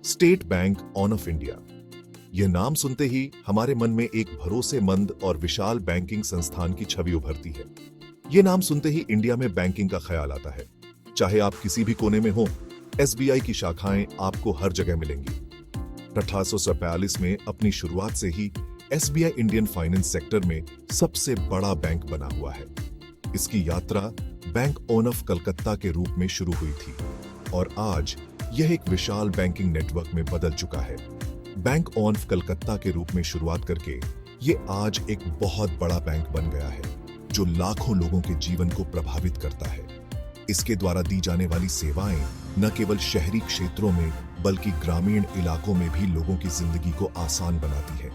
State bank of India. यह नाम सुनते ही हमारे मन में एक भरोसेमंद और विशाल बैंकिंग संस्थान की छवि उभरती है। यह नाम सुनते ही इंडिया में बैंकिंग का ख्याल आता है। चाहे आप किसी भी कोने में हो, एसबीआई की शाखाएं आपको हर जगह मिलेंगी। 1842 में अपनी शुरुआत से ही एसबीआई इंडियन फाइनेंस सेक्टर में सबसे बड़ा बैंक बना हुआ है। इसकी यात्रा बैंक ऑफ कलकत्ता के रूप में शुरू हुई थी और आज यह एक विशाल बैंकिंग नेटवर्क में बदल चुका है। बैंक ऑफ कलकत्ता के रूप में शुरुआत करके ये आज एक बहुत बड़ा बैंक बन गया है जो लाखों लोगों के जीवन को प्रभावित करता है। इसके द्वारा दी जाने वाली सेवाएं न केवल शहरी क्षेत्रों में बल्कि ग्रामीण इलाकों में भी लोगों की जिंदगी को आसान बनाती है।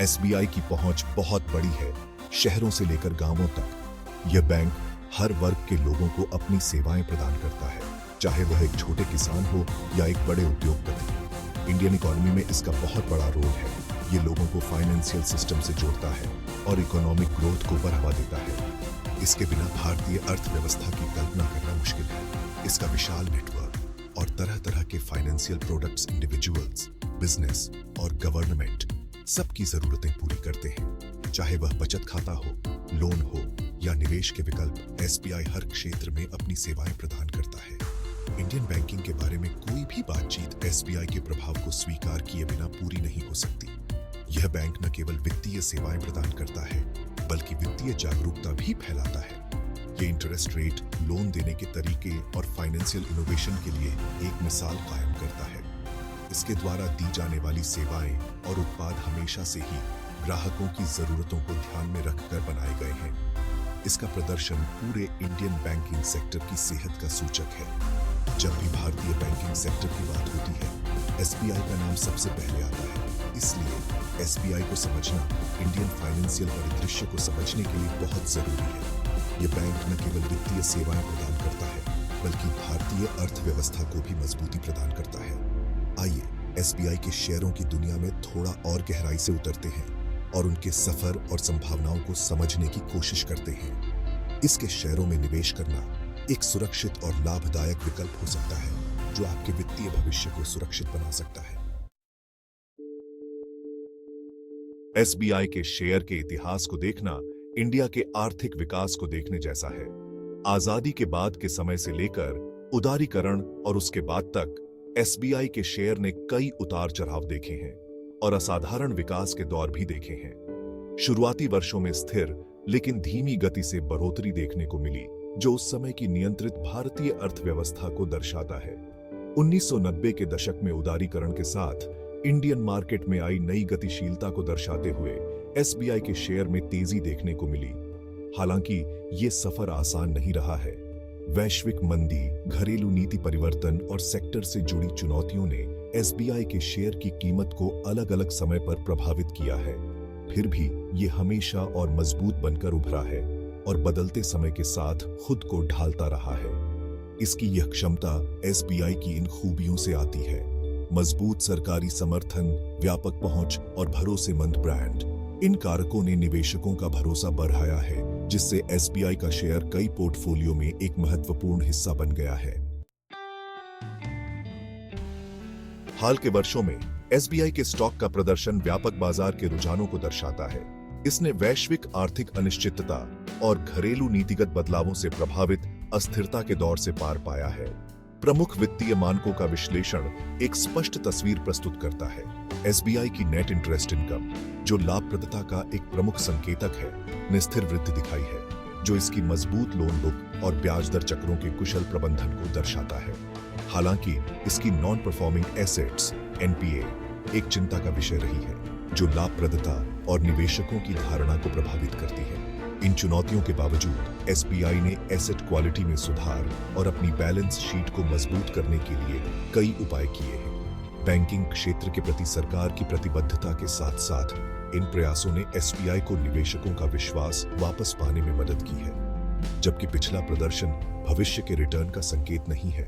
एसबीआई की पहुंच बहुत बड़ी है, शहरों से लेकर गांवों तक। यह बैंक हर वर्ग के लोगों को अपनी सेवाएं प्रदान करता है, चाहे वह एक छोटे किसान हो या एक बड़े उद्योगपति। इंडियन इकोनॉमी में इसका बहुत बड़ा रोल है। ये लोगों को फाइनेंशियल सिस्टम से जोड़ता है और इकोनॉमिक ग्रोथ को बढ़ावा देता है। इसके बिना भारतीय अर्थव्यवस्था की कल्पना करना मुश्किल है। इसका विशाल नेटवर्क और तरह तरह के फाइनेंशियल प्रोडक्ट्स इंडिविजुअल्स, बिजनेस और गवर्नमेंट सबकी जरूरतें पूरी करते हैं। चाहे वह बचत खाता हो, लोन हो या निवेश के विकल्प, एसबीआई हर क्षेत्र में अपनी सेवाएं प्रदान करता है। इंडियन बैंकिंग के बारे में कोई भी बातचीत एसबीआई के प्रभाव को स्वीकार किए बिना पूरी नहीं हो सकती। यह बैंक न केवल वित्तीय सेवाएं प्रदान करता है बल्कि वित्तीय जागरूकता भी फैलाता है। ये इंटरेस्ट रेट, लोन देने के तरीके और फाइनेंशियल इनोवेशन के लिए एक मिसाल कायम करता है। इसके द्वारा दी जाने वाली सेवाएं और उत्पाद हमेशा से ही ग्राहकों की जरूरतों को ध्यान में रखकर बनाए गए हैं। इसका प्रदर्शन पूरे इंडियन बैंकिंग सेक्टर की सेहत का सूचक है। जब भी भारतीय बैंकिंग सेक्टर की बात होती है, एसबीआई का नाम सबसे पहले आता है। इसलिए एसबीआई को समझना इंडियन फाइनेंशियल परिदृश्य को समझने के लिए बहुत जरूरी है। यह बैंक न केवल वित्तीय सेवाएं प्रदान करता है बल्कि भारतीय अर्थव्यवस्था को भी मजबूती प्रदान करता है। आइए एसबीआई के शेयरों की दुनिया में थोड़ा और गहराई से उतरते हैं और उनके सफर और संभावनाओं को समझने की कोशिश करते हैं। इसके शेयरों में निवेश करना एक सुरक्षित और लाभदायक विकल्प हो सकता है जो आपके वित्तीय भविष्य को सुरक्षित बना सकता है। एसबीआई के शेयर के इतिहास को देखना इंडिया के आर्थिक विकास को देखने जैसा है। आजादी के बाद के समय से लेकर उदारीकरण और उसके बाद तक एसबीआई के शेयर ने कई उतार चढ़ाव देखे हैं और असाधारण विकास के दौर भी देखे हैं। शुरुआती वर्षों में स्थिर लेकिन धीमी गति से बढ़ोतरी देखने को मिली, जो उस समय की नियंत्रित भारतीय अर्थव्यवस्था को दर्शाता है। 1990 के दशक में उदारीकरण के साथ इंडियन मार्केट में आई नई गतिशीलता को दर्शाते हुए एसबीआई के शेयर में तेजी देखने को मिली। हालांकि ये सफर आसान नहीं रहा है। वैश्विक मंदी, घरेलू नीति परिवर्तन और सेक्टर से जुड़ी चुनौतियों ने एसबीआई के शेयर की कीमत को अलग अलग समय पर प्रभावित किया है। फिर भी ये हमेशा और मजबूत बनकर उभरा है और बदलते समय के साथ खुद को ढालता रहा है। इसकी यह क्षमता एसबीआई की इन खूबियों से आती है: मजबूत सरकारी समर्थन, व्यापक पहुंच और भरोसेमंद ब्रांड। इन कारकों ने निवेशकों का भरोसा बढ़ाया है, जिससे एसबीआई का शेयर कई पोर्टफोलियो में एक महत्वपूर्ण हिस्सा बन गया है। हाल के वर्षों में एसबीआई के स्टॉक का प्रदर्शन व्यापक बाजार के रुझानों को दर्शाता है। इसने वैश्विक आर्थिक अनिश्चितता और घरेलू नीतिगत बदलावों से प्रभावित अस्थिरता के दौर से पार पाया है। प्रमुख वित्तीय मानकों का विश्लेषण एक स्पष्ट तस्वीर प्रस्तुत करता है। एसबीआई की नेट इंटरेस्ट इनकम, जो लाभप्रदता का एक प्रमुख संकेतक है, ने स्थिर वृद्धि दिखाई है, जो इसकी मजबूत लोन बुक और ब्याज दर चक्रों के कुशल प्रबंधन को दर्शाता है। हालांकि इसकी नॉन परफॉर्मिंग एसेट्स एनपीए एक चिंता का विषय रही है, जो लाभप्रदता और निवेशकों की धारणा को प्रभावित करती है। इन चुनौतियों के बावजूद एसबीआई ने एसेट क्वालिटी में सुधार और अपनी बैलेंस शीट को मजबूत करने के लिए कई उपाय किए हैं। बैंकिंग क्षेत्र के प्रति सरकार की प्रतिबद्धता के साथ साथ इन प्रयासों ने एसबीआई को निवेशकों का विश्वास वापस पाने में मदद की है। जबकि पिछला प्रदर्शन भविष्य के रिटर्न का संकेत नहीं है,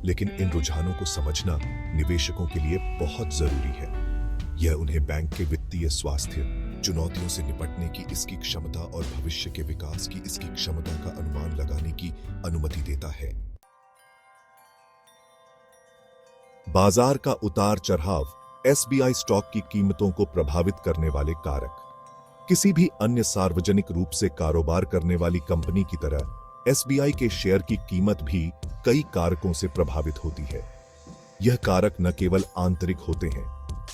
लेकिन इन रुझानों को समझना निवेशकों के लिए बहुत जरूरी है। यह उन्हें बैंक के वित्तीय स्वास्थ्य, चुनौतियों से निपटने की इसकी क्षमता और भविष्य के विकास की इसकी क्षमता का अनुमान लगाने की अनुमति देता है। बाजार का उतार चढ़ाव, एसबीआई स्टॉक की कीमतों को प्रभावित करने वाले कारक। किसी भी अन्य सार्वजनिक रूप से कारोबार करने वाली कंपनी की तरह एसबीआई के शेयर की कीमत भी कई कारकों से प्रभावित होती है। यह कारक न केवल आंतरिक होते हैं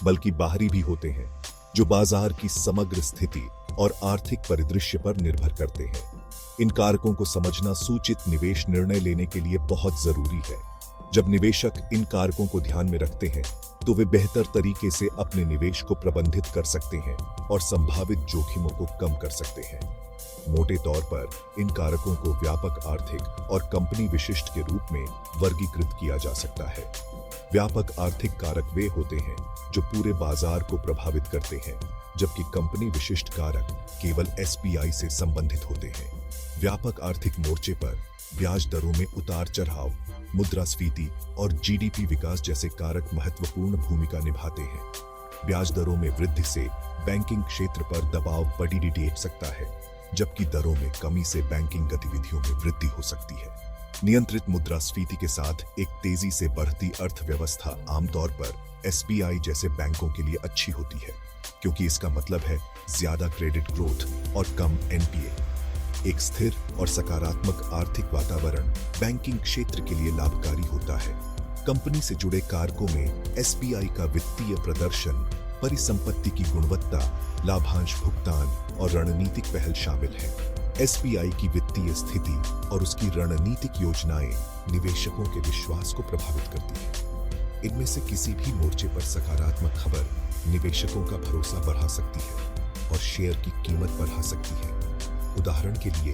बल्कि बाहरी भी होते हैं, जो बाजार की समग्र स्थिति और आर्थिक परिदृश्य पर निर्भर करते हैं। इन कारकों को समझना सूचित निवेश निर्णय लेने के लिए बहुत जरूरी है। जब निवेशक इन कारकों को ध्यान में रखते हैं तो वे बेहतर तरीके से अपने निवेश को प्रबंधित कर सकते हैं और संभावित जोखिमों को कम कर सकते हैं। मोटे तौर पर इन कारकों को व्यापक आर्थिक और कंपनी विशिष्ट के रूप में वर्गीकृत किया जा सकता है। व्यापक आर्थिक कारक वे होते हैं जो पूरे बाजार को प्रभावित करते हैं, जबकि कंपनी विशिष्ट कारक केवल एसबीआई से संबंधित होते हैं। व्यापक आर्थिक मोर्चे पर ब्याज दरों में उतार चढ़ाव, मुद्रास्फीति और जीडीपी विकास जैसे कारक महत्वपूर्ण भूमिका निभाते हैं। ब्याज दरों में वृद्धि से बैंकिंग क्षेत्र पर दबाव बढ़ सकता है, जबकि दरों में कमी से बैंकिंग गतिविधियों में वृद्धि हो सकती है। नियंत्रित मुद्रास्फीति के साथ एक तेजी से बढ़ती अर्थव्यवस्था आमतौर पर एसबीआई जैसे बैंकों के लिए अच्छी होती है, क्योंकि इसका मतलब है ज्यादा क्रेडिट ग्रोथ और कम एनपीए। एक स्थिर और सकारात्मक आर्थिक वातावरण बैंकिंग क्षेत्र के लिए लाभकारी होता है। कंपनी से जुड़े कारकों में एसबीआई का वित्तीय प्रदर्शन, परिसंपत्ति की गुणवत्ता, लाभांश भुगतान और रणनीतिक पहल शामिल है। एसबीआई की वित्तीय स्थिति और उसकी रणनीतिक योजनाएं निवेशकों के विश्वास को प्रभावित करती हैं। इनमें से किसी भी मोर्चे पर सकारात्मक खबर निवेशकों का भरोसा बढ़ा सकती है और शेयर की कीमत बढ़ा सकती है। उदाहरण के लिए,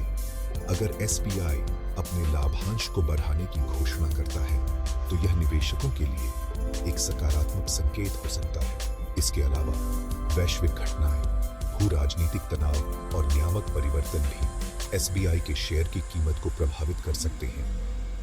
अगर एसबीआई अपने लाभांश को बढ़ाने की घोषणा करता है तो यह निवेशकों के लिए एक सकारात्मक संकेत हो सकता है। इसके अलावा वैश्विक घटनाएं, भू राजनीतिक तनाव और नियामक परिवर्तन भी एसबीआई के शेयर की कीमत को प्रभावित कर सकते हैं,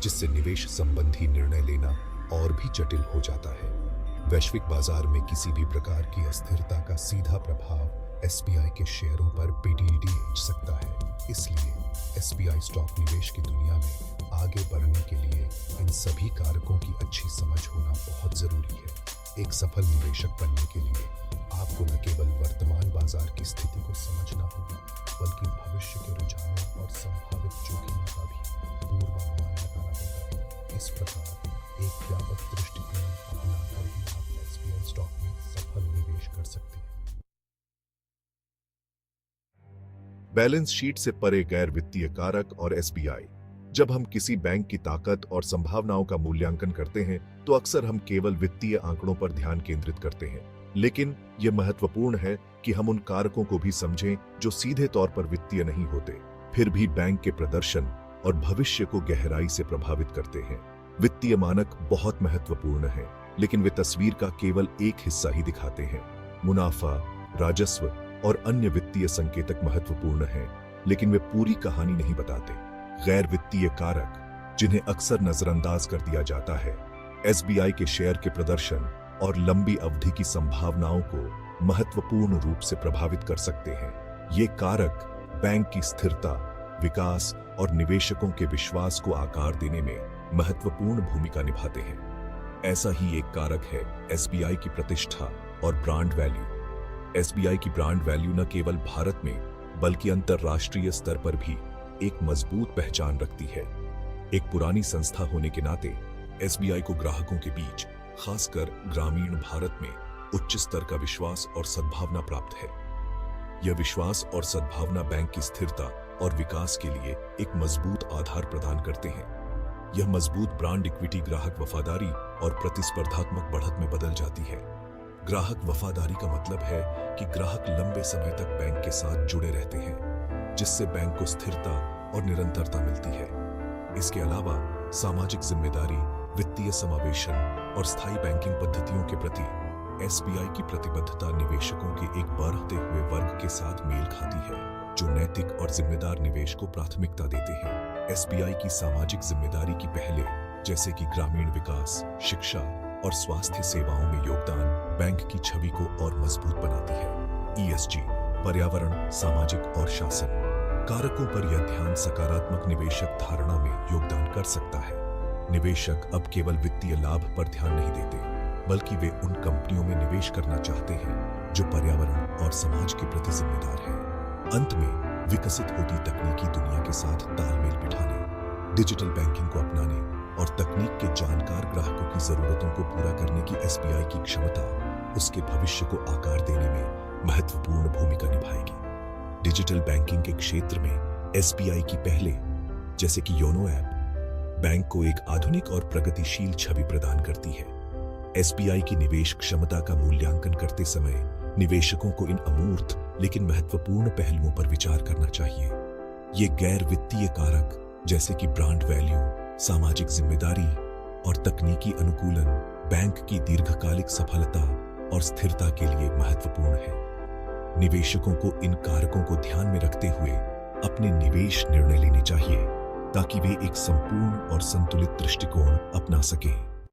जिससे निवेश संबंधी निर्णय लेना और भी जटिल हो जाता है। वैश्विक बाजार में किसी भी प्रकार की अस्थिरता का सीधा प्रभाव एसबीआई के शेयरों पर पड़ सकता है। इसलिए एसबीआई स्टॉक निवेश की दुनिया में आगे बढ़ने के लिए इन सभी कारकों की अच्छी समझ होना बहुत जरूरी है। एक सफल निवेशक बनने के लिए आपको न केवल वर्तमान बाजार की स्थिति को समझना होगा, बल्कि भविष्य के रुझानों और संभावित जोखिमों का भी पूर्वानुमान लगाना होगा। इस प्रकार एक व्यापक दृष्टिकोण अपनाकर भी आप एसबीआई स्टॉक में सफल निवेश कर सकते हैं। बैलेंस शीट से परे गैर वित्तीय कारक और एसबीआई। जब हम किसी बैंक की ताकत और संभावनाओं का मूल्यांकन करते हैं तो अक्सर हम केवल वित्तीय आंकड़ों पर ध्यान केंद्रित करते हैं, लेकिन यह महत्वपूर्ण है कि हम उन कारकों को भी समझें जो सीधे तौर पर वित्तीय नहीं होते, फिर भी बैंक के प्रदर्शन और भविष्य को गहराई से प्रभावित करते हैं। वित्तीय मानक बहुत महत्वपूर्ण हैं, लेकिन वे तस्वीर का केवल एक हिस्सा ही दिखाते हैं। मुनाफा, राजस्व और अन्य वित्तीय संकेतक महत्वपूर्ण हैं, लेकिन वे पूरी कहानी नहीं बताते। गैर वित्तीय कारक, जिन्हें अक्सर नजरअंदाज कर दिया जाता है, एसबीआई के शेयर के प्रदर्शन और लंबी अवधि की संभावनाओं को महत्वपूर्ण रूप से प्रभावित कर सकते हैं। ये कारक बैंक की स्थिरता, विकास और निवेशकों के विश्वास को आकार देने में महत्वपूर्ण भूमिका निभाते हैं। ऐसा ही एक कारक है एसबीआई की प्रतिष्ठा और ब्रांड वैल्यू। एसबीआई की ब्रांड वैल्यू न केवल भारत में बल्कि अंतर्राष्ट्रीय स्तर पर भी एक मजबूत पहचान रखती है। एक पुरानी संस्था होने के नाते एसबीआई को ग्राहकों के बीच, खासकर ग्रामीण भारत में, उच्च स्तर का विश्वास और सद्भावना प्राप्त है। यह विश्वास और सद्भावना बैंक की स्थिरता और विकास के लिए एक मजबूत आधार प्रदान करते हैं। यह मजबूत ब्रांड इक्विटी ग्राहक वफादारी और प्रतिस्पर्धात्मक बढ़त में बदल जाती है। ग्राहक वफादारी का मतलब है कि ग्राहक लंबे समय तक बैंक के साथ जुड़े रहते हैं, जिससे बैंक को स्थिरता और निरंतरता मिलती है। इसके अलावा सामाजिक जिम्मेदारी, वित्तीय समावेशन और स्थायी बैंकिंग पद्धतियों के प्रति एसबीआई की प्रतिबद्धता निवेशकों के एक बढ़ते हुए वर्ग के साथ मेल खाती है, जो नैतिक और जिम्मेदार निवेश को प्राथमिकता देते हैं। एसबीआई की सामाजिक जिम्मेदारी की पहले, जैसे कि ग्रामीण विकास, शिक्षा और स्वास्थ्य सेवाओं में योगदान, बैंक की छवि को और मजबूत बनाती है। ईएसजी, पर्यावरण, सामाजिक और शासन कारकों पर यह ध्यान सकारात्मक निवेशक धारणा में योगदान कर सकता है। निवेशक अब केवल वित्तीय लाभ पर ध्यान नहीं देते, बल्कि वे उन कंपनियों में निवेश करना चाहते हैं जो पर्यावरण और समाज के प्रति जिम्मेदार हैं। अंत में विकसित होती तकनीकी दुनिया के साथ तालमेल बिठाने, डिजिटल बैंकिंग को अपनाने और तकनीक के जानकार ग्राहकों की जरूरतों को पूरा करने की एसबीआई की क्षमता उसके भविष्य को आकार देने में महत्वपूर्ण भूमिका निभाएगी। डिजिटल बैंकिंग के क्षेत्र में एसबीआई की पहले, जैसे कि योनो ऐप, बैंक को एक आधुनिक और प्रगतिशील छवि प्रदान करती है। एसबीआई की निवेश क्षमता का मूल्यांकन करते समय निवेशकों को इन अमूर्त लेकिन महत्वपूर्ण पहलुओं पर विचार करना चाहिए। ये गैर वित्तीय कारक जैसे कि ब्रांड वैल्यू, सामाजिक जिम्मेदारी और तकनीकी अनुकूलन बैंक की दीर्घकालिक सफलता और स्थिरता के लिए महत्वपूर्ण है। निवेशकों को इन कारकों को ध्यान में रखते हुए अपने निवेश निर्णय लेने चाहिए ताकि वे एक संपूर्ण और संतुलित दृष्टिकोण अपना सकें।